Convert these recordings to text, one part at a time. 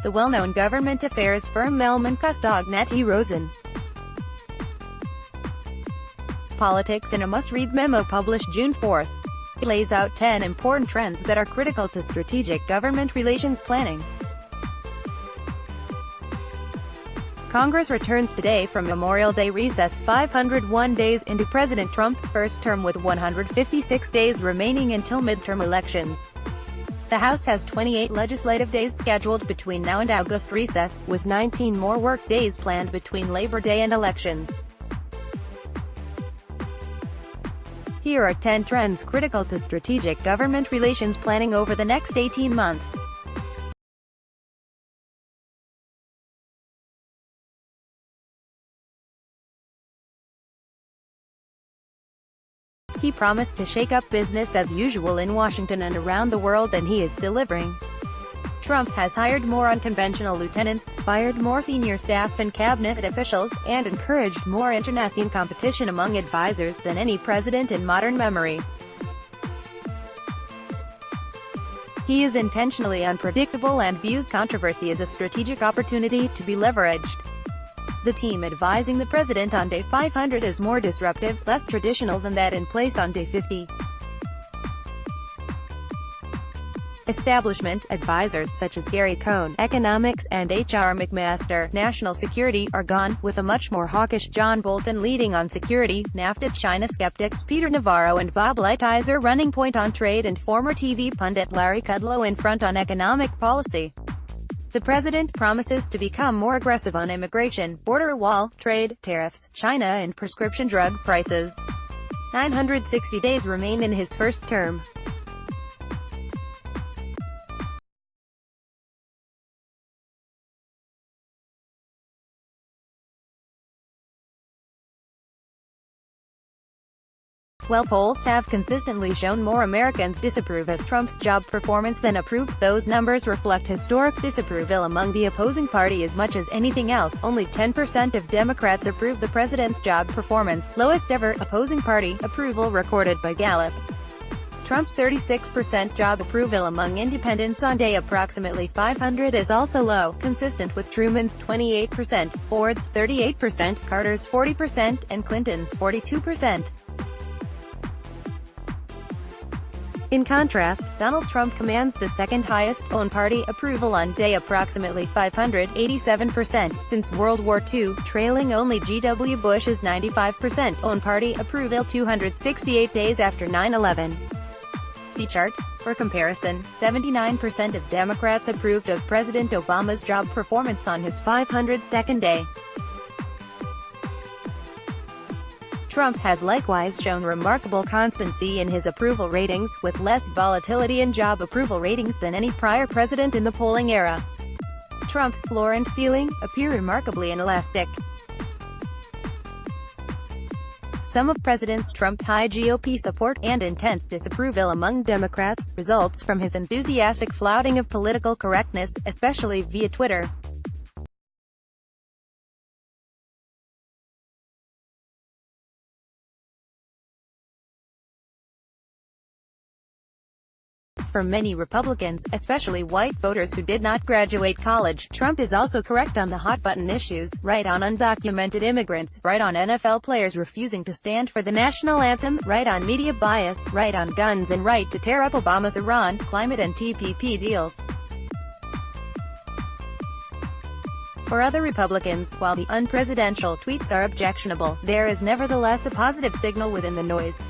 The well-known government affairs firm Mehlman Castagnetti Rosen Politics in a must-read memo published June 4. It lays out 10 important trends that are critical to strategic government relations planning. Congress returns today from Memorial Day recess 501 days into President Trump's first term with 156 days remaining until midterm elections. The House has 28 legislative days scheduled between now and August recess, with 19 more work days planned between Labor Day and elections. Here are 10 trends critical to strategic government relations planning over the next 18 months. He promised to shake up business as usual in Washington and around the world, and he is delivering. Trump has hired more unconventional lieutenants, fired more senior staff and cabinet officials, and encouraged more internecine competition among advisors than any president in modern memory. He is intentionally unpredictable and views controversy as a strategic opportunity to be leveraged. The team advising the president on day 500 is more disruptive, less traditional than that in place on day 50. Establishment advisors such as Gary Cohn, economics, and H.R. McMaster, national security, are gone, with a much more hawkish John Bolton leading on security, NAFTA China skeptics Peter Navarro and Bob Lighthizer running point on trade, and former TV pundit Larry Kudlow in front on economic policy. The president promises to become more aggressive on immigration, border wall, trade, tariffs, China and prescription drug prices. 960 days remain in his first term. While polls have consistently shown more Americans disapprove of Trump's job performance than approve, those numbers reflect historic disapproval among the opposing party as much as anything else. Only 10% of Democrats approve the president's job performance, lowest ever opposing party approval recorded by Gallup. Trump's 36% job approval among independents on day approximately 500 is also low, consistent with Truman's 28%, Ford's 38%, Carter's 40%, and Clinton's 42%. In contrast, Donald Trump commands the second highest own party approval on day approximately 500, 87%, since World War II, trailing only G.W. Bush's 95% own party approval 268 days after 9/11. See chart. For comparison, 79% of Democrats approved of President Obama's job performance on his 502nd day. Trump has likewise shown remarkable constancy in his approval ratings, with less volatility in job approval ratings than any prior president in the polling era. Trump's floor and ceiling appear remarkably inelastic. Some of President Trump's high GOP support and intense disapproval among Democrats results from his enthusiastic flouting of political correctness, especially via Twitter. For many Republicans, especially white voters who did not graduate college, Trump is also correct on the hot-button issues, right on undocumented immigrants, right on NFL players refusing to stand for the national anthem, right on media bias, right on guns, and right to tear up Obama's Iran, climate and TPP deals. For other Republicans, while the unpresidential tweets are objectionable, there is nevertheless a positive signal within the noise.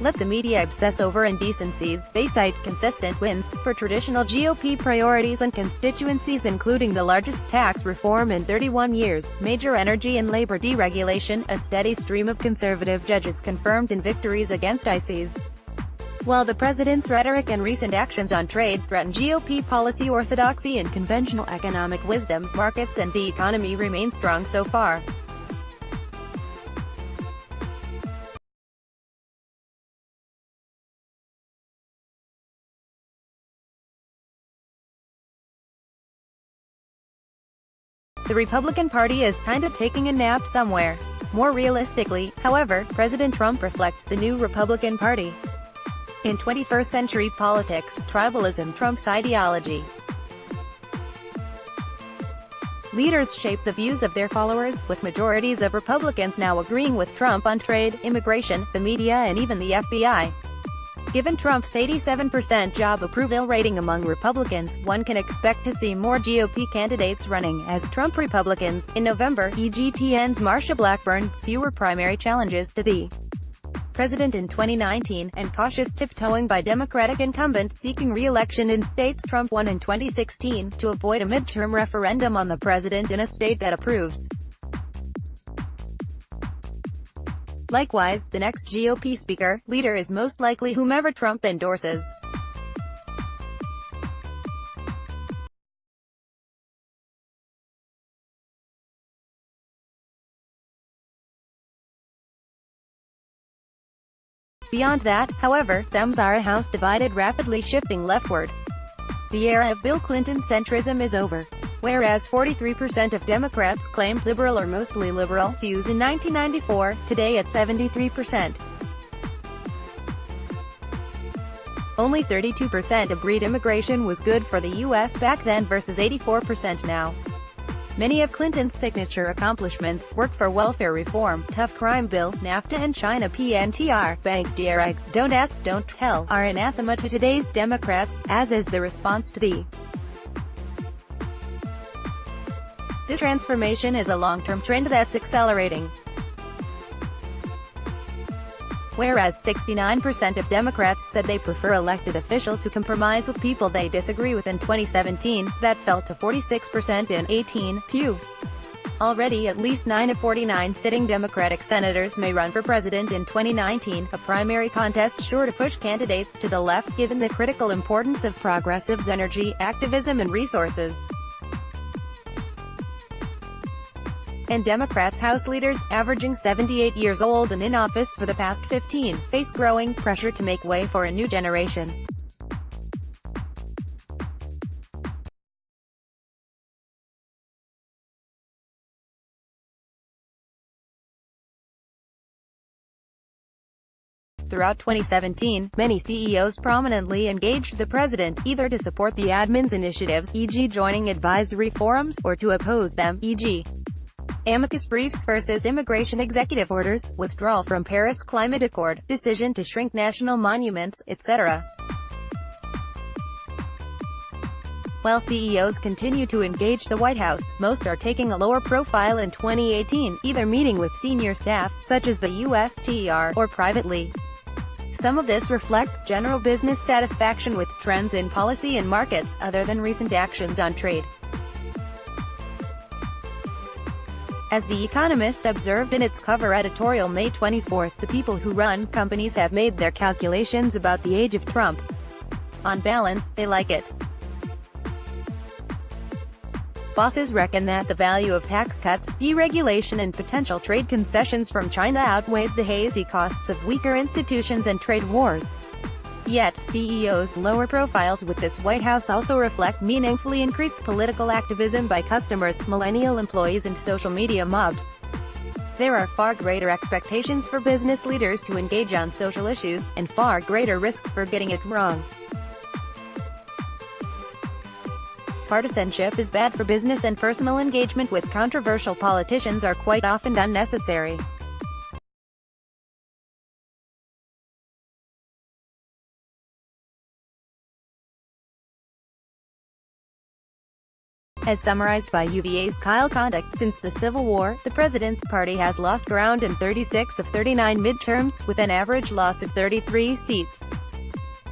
Let the media obsess over indecencies. They cite consistent wins for traditional GOP priorities and constituencies, including the largest tax reform in 31 years, major energy and labor deregulation, a steady stream of conservative judges confirmed in victories against ICs. While the president's rhetoric and recent actions on trade threaten GOP policy orthodoxy and conventional economic wisdom, markets and the economy remain strong so far. The Republican Party is kinda taking a nap somewhere. More realistically, however, President Trump reflects the new Republican Party. In 21st century politics, tribalism trumps ideology. Leaders shape the views of their followers, with majorities of Republicans now agreeing with Trump on trade, immigration, the media and even the FBI. Given Trump's 87% job approval rating among Republicans, one can expect to see more GOP candidates running as Trump Republicans. In November, EGTN's Marsha Blackburn, fewer primary challenges to the president in 2019, and cautious tiptoeing by Democratic incumbents seeking re-election in states Trump won in 2016, to avoid a midterm referendum on the president in a state that approves. Likewise, the next GOP leader is most likely whomever Trump endorses. Beyond that, however, thems are a House divided, rapidly shifting leftward. The era of Bill Clinton centrism is over. Whereas 43% of Democrats claimed liberal or mostly liberal views in 1994, today at 73%. Only 32% agreed immigration was good for the U.S. back then versus 84% now. Many of Clinton's signature accomplishments, work for welfare reform, tough crime bill, NAFTA and China PNTR, Bank DREG, Don't Ask, Don't Tell, are anathema to today's Democrats, as is the response to the This transformation is a long-term trend that's accelerating. Whereas 69% of Democrats said they prefer elected officials who compromise with people they disagree with in 2017, that fell to 46% in 18. Pew. Already at least 9 of 49 sitting Democratic senators may run for president in 2019, a primary contest sure to push candidates to the left given the critical importance of progressives' energy, activism and resources. And Democrats' House leaders, averaging 78 years old and in office for the past 15, face growing pressure to make way for a new generation. Throughout 2017, many CEOs prominently engaged the president, either to support the admin's initiatives, e.g. joining advisory forums, or to oppose them, e.g. amicus briefs versus immigration executive orders, withdrawal from Paris Climate Accord, decision to shrink national monuments, etc. While CEOs continue to engage the White House, most are taking a lower profile in 2018, either meeting with senior staff, such as the USTR, or privately. Some of this reflects general business satisfaction with trends in policy and markets, other than recent actions on trade. As The Economist observed in its cover editorial May 24, the people who run companies have made their calculations about the age of Trump. On balance, they like it. Bosses reckon that the value of tax cuts, deregulation and potential trade concessions from China outweighs the hazy costs of weaker institutions and trade wars. Yet, CEOs' lower profiles with this White House also reflect meaningfully increased political activism by customers, millennial employees and social media mobs. There are far greater expectations for business leaders to engage on social issues, and far greater risks for getting it wrong. Partisanship is bad for business, and personal engagement with controversial politicians are quite often unnecessary. As summarized by UVA's Kyle Conduct, since the Civil War, the president's party has lost ground in 36 of 39 midterms, with an average loss of 33 seats.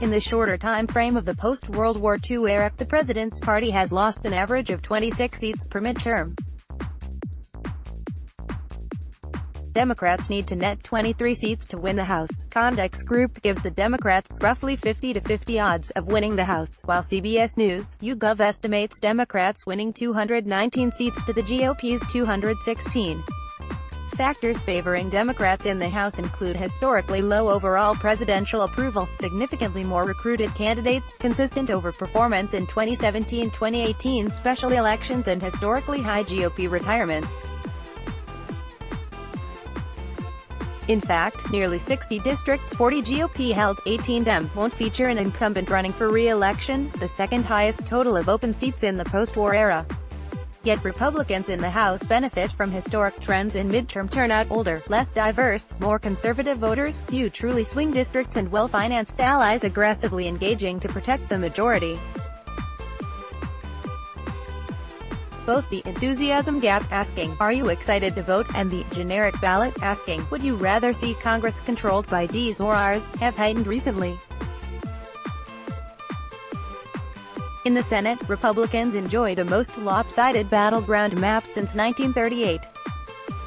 In the shorter time frame of the post-World War II era, the president's party has lost an average of 26 seats per midterm. Democrats need to net 23 seats to win the House. Conduct's group gives the Democrats roughly 50-50 odds of winning the House, while CBS News, YouGov estimates Democrats winning 219 seats to the GOP's 216. Factors favoring Democrats in the House include historically low overall presidential approval, significantly more recruited candidates, consistent overperformance in 2017-2018 special elections and historically high GOP retirements. In fact, nearly 60 districts, 40 GOP-held, 18 Dem, won't feature an incumbent running for re-election, the second highest total of open seats in the post-war era. Yet Republicans in the House benefit from historic trends in midterm turnout: older, less diverse, more conservative voters, few truly swing districts, and well-financed allies aggressively engaging to protect the majority. Both the enthusiasm gap, asking, "Are you excited to vote?" and the generic ballot, asking, "Would you rather see Congress controlled by Ds or Rs?" have heightened recently. In the Senate, Republicans enjoy the most lopsided battleground map since 1938.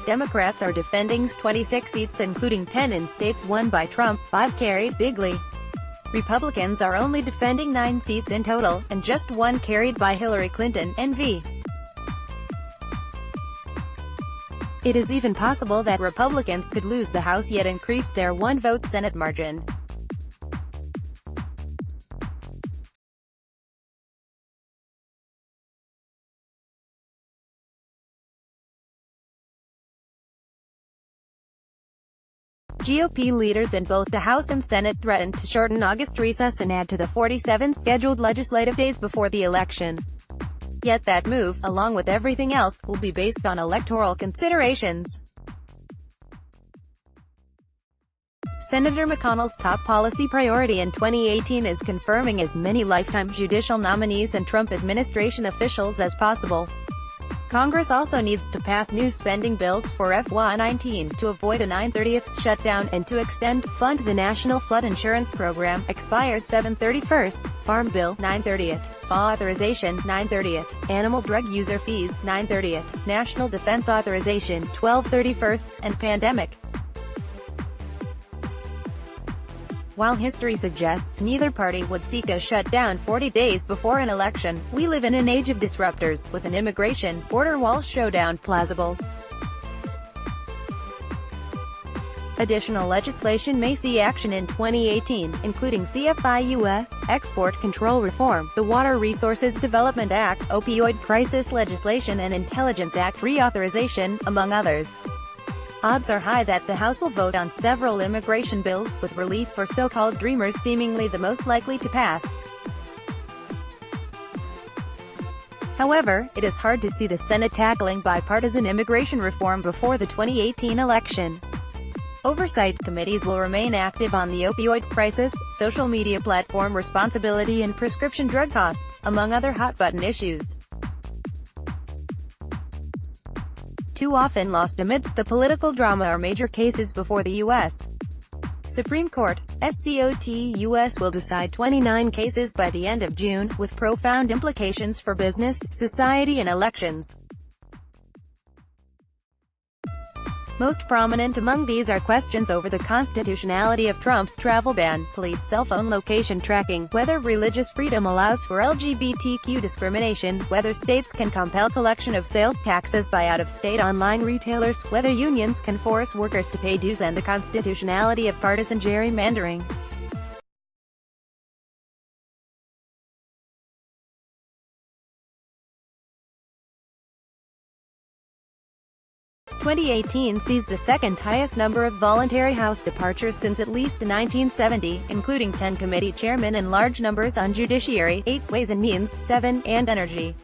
Democrats are defending 26 seats, including 10 in states won by Trump, 5 carried bigly. Republicans are only defending 9 seats in total, and just 1 carried by Hillary Clinton, NV. It is even possible that Republicans could lose the House yet increase their one-vote Senate margin. GOP leaders in both the House and Senate threatened to shorten August recess and add to the 47 scheduled legislative days before the election. Yet that move, along with everything else, will be based on electoral considerations. Senator McConnell's top policy priority in 2018 is confirming as many lifetime judicial nominees and Trump administration officials as possible. Congress also needs to pass new spending bills for FY19, to avoid a 9/30 shutdown, and to fund the National Flood Insurance Program, expires 7/31, Farm Bill, 9/30, FA Authorization, 9/30, Animal Drug User Fees, 9/30, National Defense Authorization, 12/31, and Pandemic. While history suggests neither party would seek a shutdown 40 days before an election, we live in an age of disruptors, with an immigration, border wall showdown plausible. Additional legislation may see action in 2018, including CFIUS, export control reform, the Water Resources Development Act, opioid crisis legislation, and Intelligence Act reauthorization, among others. Odds are high that the House will vote on several immigration bills, with relief for so-called dreamers seemingly the most likely to pass. However, it is hard to see the Senate tackling bipartisan immigration reform before the 2018 election. Oversight committees will remain active on the opioid crisis, social media platform responsibility, and prescription drug costs, among other hot-button issues. Too often lost amidst the political drama are major cases before the U.S. Supreme Court. SCOT-US will decide 29 cases by the end of June, with profound implications for business, society, and elections. Most prominent among these are questions over the constitutionality of Trump's travel ban, police cell phone location tracking, whether religious freedom allows for LGBTQ discrimination, whether states can compel collection of sales taxes by out-of-state online retailers, whether unions can force workers to pay dues, and the constitutionality of partisan gerrymandering. – 2018 sees the second highest number of voluntary House departures since at least 1970, including 10 committee chairmen and large numbers on Judiciary, 8, Ways and Means, 7, and Energy.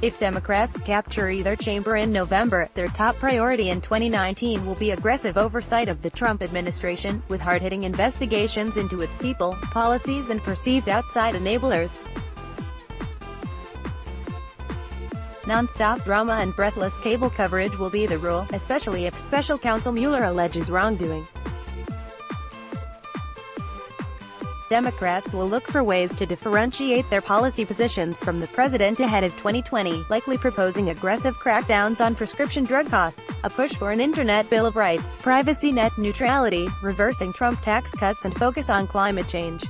If Democrats capture either chamber in November, their top priority in 2019 will be aggressive oversight of the Trump administration, with hard-hitting investigations into its people, policies, and perceived outside enablers. Non-stop drama and breathless cable coverage will be the rule, especially if Special Counsel Mueller alleges wrongdoing. Democrats will look for ways to differentiate their policy positions from the president ahead of 2020, likely proposing aggressive crackdowns on prescription drug costs, a push for an Internet Bill of Rights, privacy net neutrality, reversing Trump tax cuts, and focus on climate change.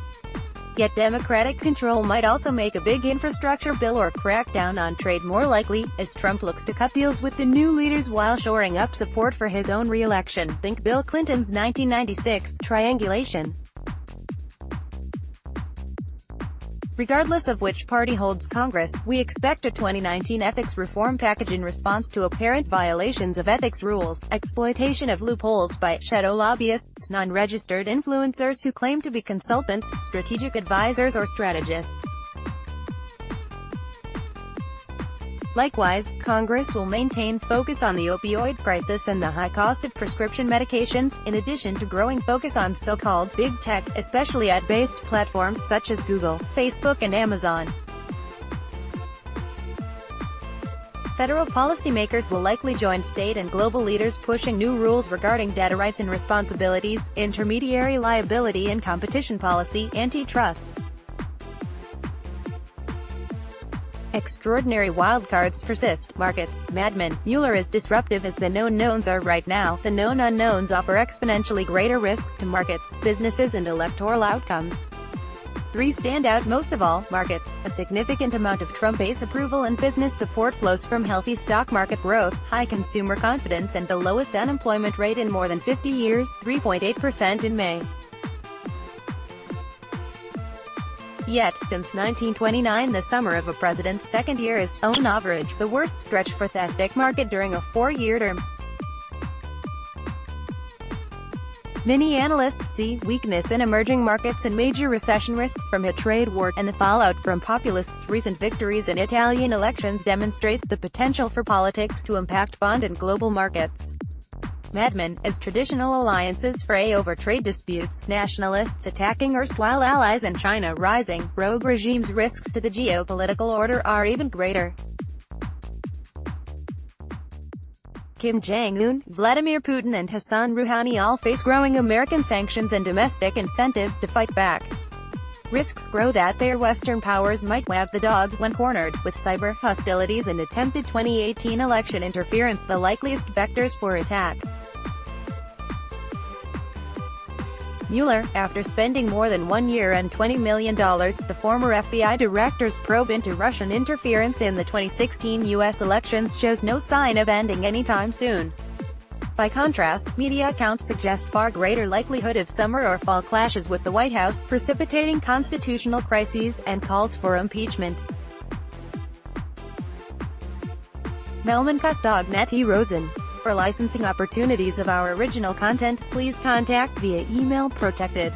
Yet Democratic control might also make a big infrastructure bill or crackdown on trade more likely, as Trump looks to cut deals with the new leaders while shoring up support for his own re-election. Think Bill Clinton's 1996 triangulation. Regardless of which party holds Congress, we expect a 2019 ethics reform package in response to apparent violations of ethics rules, exploitation of loopholes by shadow lobbyists, non-registered influencers who claim to be consultants, strategic advisors or strategists. Likewise, Congress will maintain focus on the opioid crisis and the high cost of prescription medications, in addition to growing focus on so-called big tech, especially ad-based platforms such as Google, Facebook and Amazon. Federal policymakers will likely join state and global leaders pushing new rules regarding data rights and responsibilities, intermediary liability and competition policy, antitrust. Extraordinary wildcards persist. Markets. Madman. Mueller is disruptive as the known knowns are right now. The known unknowns offer exponentially greater risks to markets, businesses and electoral outcomes. 3 stand out most of all. Markets. A significant amount of Trump base approval and business support flows from healthy stock market growth, high consumer confidence and the lowest unemployment rate in more than 50 years, 3.8% in May. Yet, since 1929, the summer of a president's second year is, on average, the worst stretch for the stock market during a 4-year term. Many analysts see weakness in emerging markets and major recession risks from a trade war, and the fallout from populists' recent victories in Italian elections demonstrates the potential for politics to impact bond and global markets. Madman, as traditional alliances fray over trade disputes, nationalists attacking erstwhile allies and China rising, rogue regimes' risks to the geopolitical order are even greater. Kim Jong-un, Vladimir Putin and Hassan Rouhani all face growing American sanctions and domestic incentives to fight back. Risks grow that their Western powers might wag the dog when cornered, with cyber hostilities and attempted 2018 election interference the likeliest vectors for attack. Mueller, after spending more than 1 year and $20 million, the former FBI director's probe into Russian interference in the 2016 U.S. elections shows no sign of ending anytime soon. By contrast, media accounts suggest far greater likelihood of summer or fall clashes with the White House, precipitating constitutional crises, and calls for impeachment. Mehlman Castagnetti Rosen. For licensing opportunities of our original content, please contact via email protected.